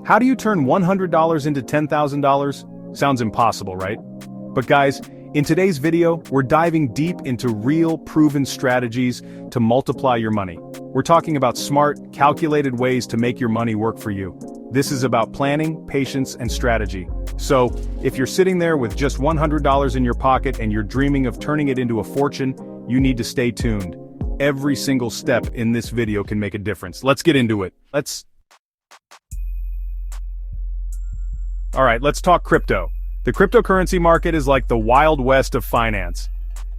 How do you turn $100 into $10,000? Sounds impossible, right? But guys, in today's video, we're diving deep into real, proven strategies to multiply your money. We're talking about smart, calculated ways to make your money work for you. This is about planning, patience, and strategy. So, if you're sitting there with just $100 in your pocket and you're dreaming of turning it into a fortune, you need to stay tuned. Every single step in this video can make a difference. Let's get into it. Alright, let's talk crypto. The cryptocurrency market is like the Wild West of finance.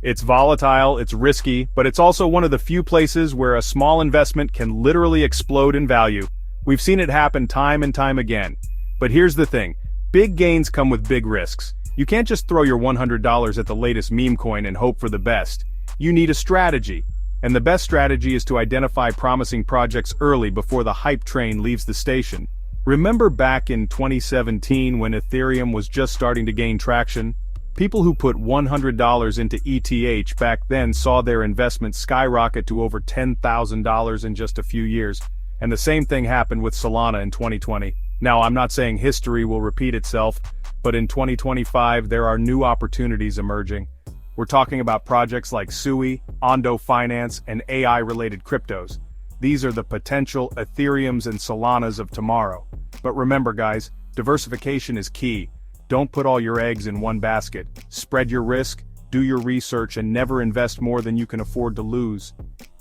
It's volatile, it's risky, but it's also one of the few places where a small investment can literally explode in value. We've seen it happen time and time again. But here's the thing, big gains come with big risks. You can't just throw your $100 at the latest meme coin and hope for the best. You need a strategy. And the best strategy is to identify promising projects early before the hype train leaves the station. Remember back in 2017 when Ethereum was just starting to gain traction? People who put $100 into ETH back then saw their investment skyrocket to over $10,000 in just a few years. And the same thing happened with Solana in 2020. Now, I'm not saying history will repeat itself, but in 2025 there are new opportunities emerging. We're talking about projects like Sui, Ondo Finance, and AI-related cryptos. These are the potential Ethereums and Solanas of tomorrow. But remember guys, diversification is key. Don't put all your eggs in one basket. Spread your risk, do your research, and never invest more than you can afford to lose.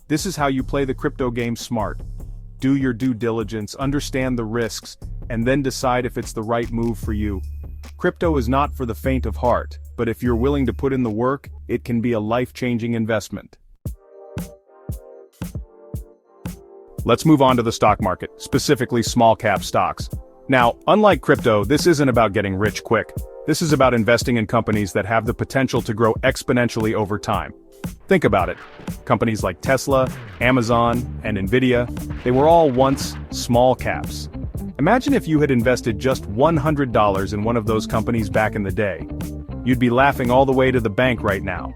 This is how you play the crypto game smart. Do your due diligence, understand the risks, and then decide if it's the right move for you. Crypto is not for the faint of heart, but if you're willing to put in the work, it can be a life-changing investment. Let's move on to the stock market, specifically small-cap stocks. Now, unlike crypto, this isn't about getting rich quick. This is about investing in companies that have the potential to grow exponentially over time. Think about it. Companies like Tesla, Amazon, and Nvidia, they were all once small caps. Imagine if you had invested just $100 in one of those companies back in the day. You'd be laughing all the way to the bank right now.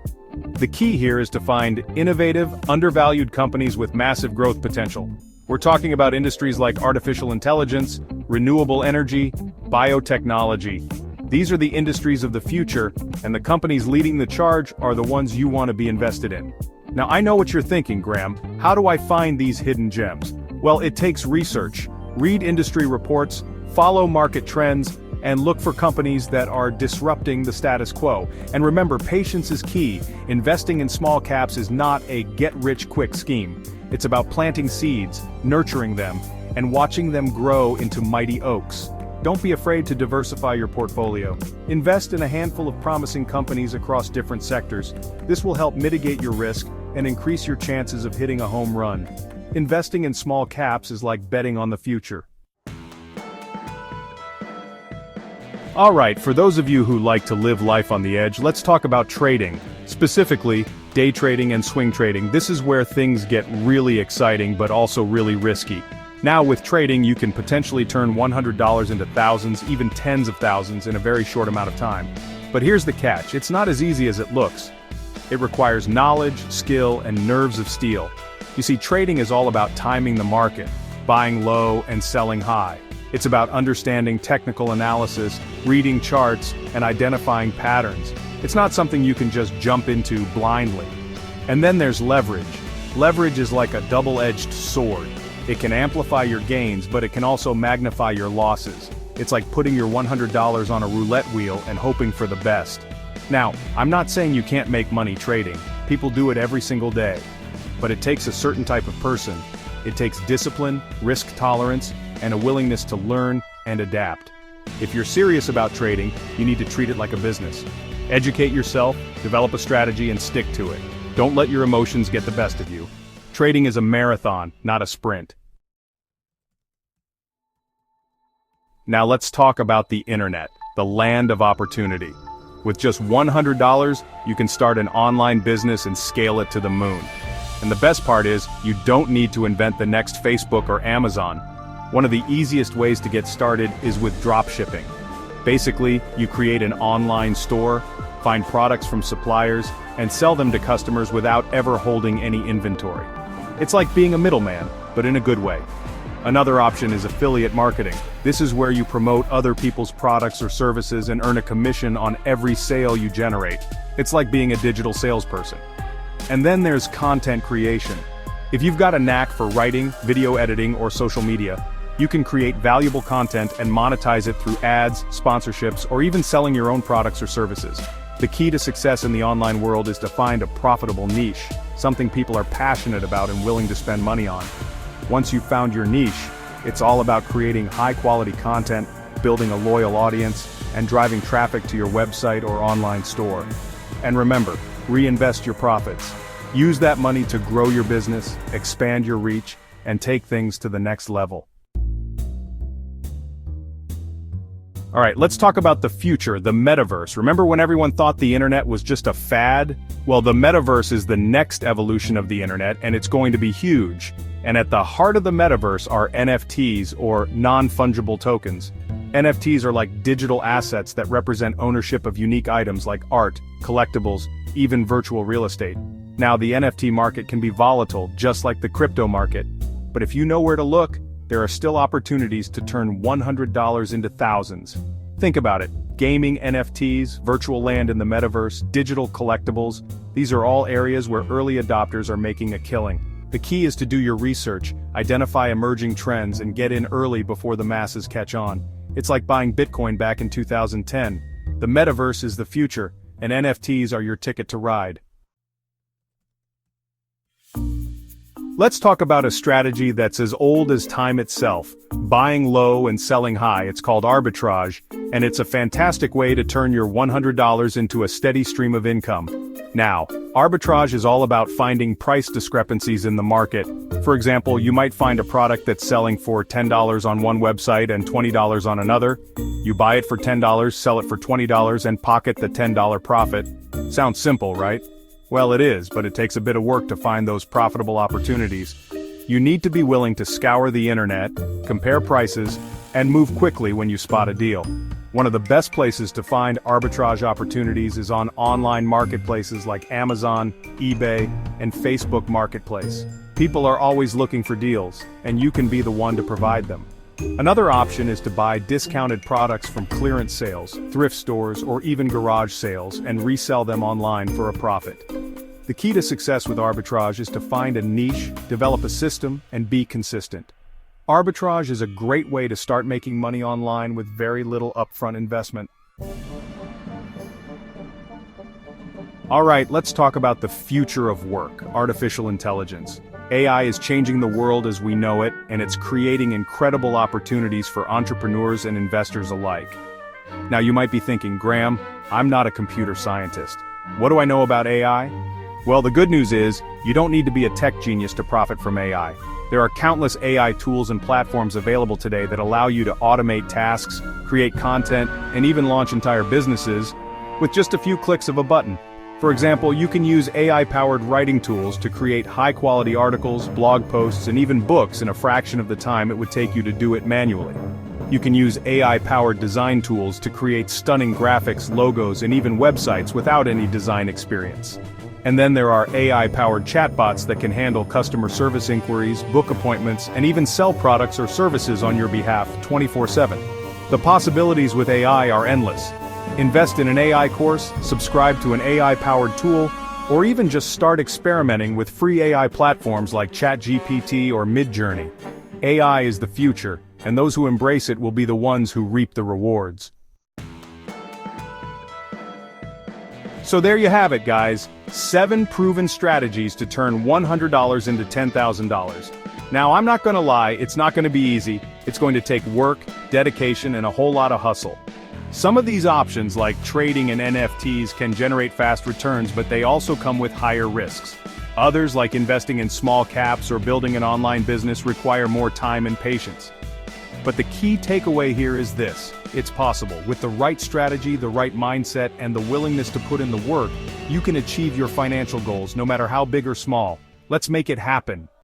The key here is to find innovative, undervalued companies with massive growth potential. We're talking about industries like artificial intelligence, renewable energy, biotechnology. These are the industries of the future, and the companies leading the charge are the ones you want to be invested in. Now I know what you're thinking, Graham. How do I find these hidden gems? Well, it takes research. Read industry reports, follow market trends, and look for companies that are disrupting the status quo. And remember, patience is key. Investing in small caps is not a get-rich-quick scheme. It's about planting seeds, nurturing them, and watching them grow into mighty oaks. Don't be afraid to diversify your portfolio. Invest in a handful of promising companies across different sectors. This will help mitigate your risk and increase your chances of hitting a home run. Investing in small caps is like betting on the future. Alright, for those of you who like to live life on the edge, let's talk about trading. Specifically, day trading and swing trading. This is where things get really exciting but also really risky. Now with trading, you can potentially turn $100 into thousands, even tens of thousands in a very short amount of time. But here's the catch, it's not as easy as it looks. It requires knowledge, skill, and nerves of steel. You see, trading is all about timing the market, buying low and selling high. It's about understanding technical analysis, reading charts, and identifying patterns. It's not something you can just jump into blindly. And then there's leverage. Leverage is like a double-edged sword. It can amplify your gains, but it can also magnify your losses. It's like putting your $100 on a roulette wheel and hoping for the best. Now, I'm not saying you can't make money trading. People do it every single day. But it takes a certain type of person. It takes discipline, risk tolerance, and a willingness to learn and adapt. If you're serious about trading, you need to treat it like a business. Educate yourself, develop a strategy, and stick to it. Don't let your emotions get the best of you. Trading is a marathon, not a sprint. Now let's talk about the internet, the land of opportunity. With just $100, you can start an online business and scale it to the moon. And the best part is, you don't need to invent the next Facebook or Amazon. One of the easiest ways to get started is with dropshipping. Basically, you create an online store, find products from suppliers, and sell them to customers without ever holding any inventory. It's like being a middleman, but in a good way. Another option is affiliate marketing. This is where you promote other people's products or services and earn a commission on every sale you generate. It's like being a digital salesperson. And then there's content creation. If you've got a knack for writing, video editing, or social media, you can create valuable content and monetize it through ads, sponsorships, or even selling your own products or services. The key to success in the online world is to find a profitable niche, something people are passionate about and willing to spend money on. Once you've found your niche, it's all about creating high-quality content, building a loyal audience, and driving traffic to your website or online store. And remember, reinvest your profits. Use that money to grow your business, expand your reach, and take things to the next level. All right, let's talk about the future, the Metaverse. Remember when everyone thought the internet was just a fad? Well, the Metaverse is the next evolution of the internet, and it's going to be huge. And at the heart of the Metaverse are NFTs, or non-fungible tokens. NFTs are like digital assets that represent ownership of unique items like art, collectibles, even virtual real estate. Now, the NFT market can be volatile, just like the crypto market. But if you know where to look, there are still opportunities to turn $100 into thousands. Think about it. Gaming NFTs, virtual land in the metaverse, digital collectibles, these are all areas where early adopters are making a killing. The key is to do your research, identify emerging trends, and get in early before the masses catch on. It's like buying Bitcoin back in 2010. The metaverse is the future, and NFTs are your ticket to ride. Let's talk about a strategy that's as old as time itself, buying low and selling high. It's called arbitrage, and it's a fantastic way to turn your $100 into a steady stream of income. Now, arbitrage is all about finding price discrepancies in the market. For example, you might find a product that's selling for $10 on one website and $20 on another. You buy it for $10, sell it for $20, and pocket the $10 profit. Sounds simple, right? Well, it is, but it takes a bit of work to find those profitable opportunities. You need to be willing to scour the internet, compare prices, and move quickly when you spot a deal. One of the best places to find arbitrage opportunities is on online marketplaces like Amazon, eBay, and Facebook Marketplace. People are always looking for deals, and you can be the one to provide them. Another option is to buy discounted products from clearance sales, thrift stores, or even garage sales and resell them online for a profit. The key to success with arbitrage is to find a niche, develop a system, and be consistent. Arbitrage is a great way to start making money online with very little upfront investment. All right, let's talk about the future of work, artificial intelligence. AI is changing the world as we know it, and it's creating incredible opportunities for entrepreneurs and investors alike. Now you might be thinking, Graham, I'm not a computer scientist. What do I know about AI? Well, the good news is, you don't need to be a tech genius to profit from AI. There are countless AI tools and platforms available today that allow you to automate tasks, create content, and even launch entire businesses with just a few clicks of a button. For example, you can use AI-powered writing tools to create high-quality articles, blog posts, and even books in a fraction of the time it would take you to do it manually. You can use AI-powered design tools to create stunning graphics, logos, and even websites without any design experience. And then there are AI-powered chatbots that can handle customer service inquiries, book appointments, and even sell products or services on your behalf 24/7. The possibilities with AI are endless. Invest in an AI course, subscribe to an AI-powered tool, or even just start experimenting with free AI platforms like ChatGPT or Midjourney. AI is the future, and those who embrace it will be the ones who reap the rewards. So there you have it, guys. 7 proven strategies to turn $100 into $10,000. Now, I'm not gonna lie, it's not gonna be easy. It's going to take work, dedication, and a whole lot of hustle. Some of these options, like trading and NFTs, can generate fast returns, but they also come with higher risks. Others, like investing in small caps or building an online business, require more time and patience. But the key takeaway here is this: it's possible. With the right strategy, the right mindset, and the willingness to put in the work, you can achieve your financial goals, no matter how big or small. Let's make it happen.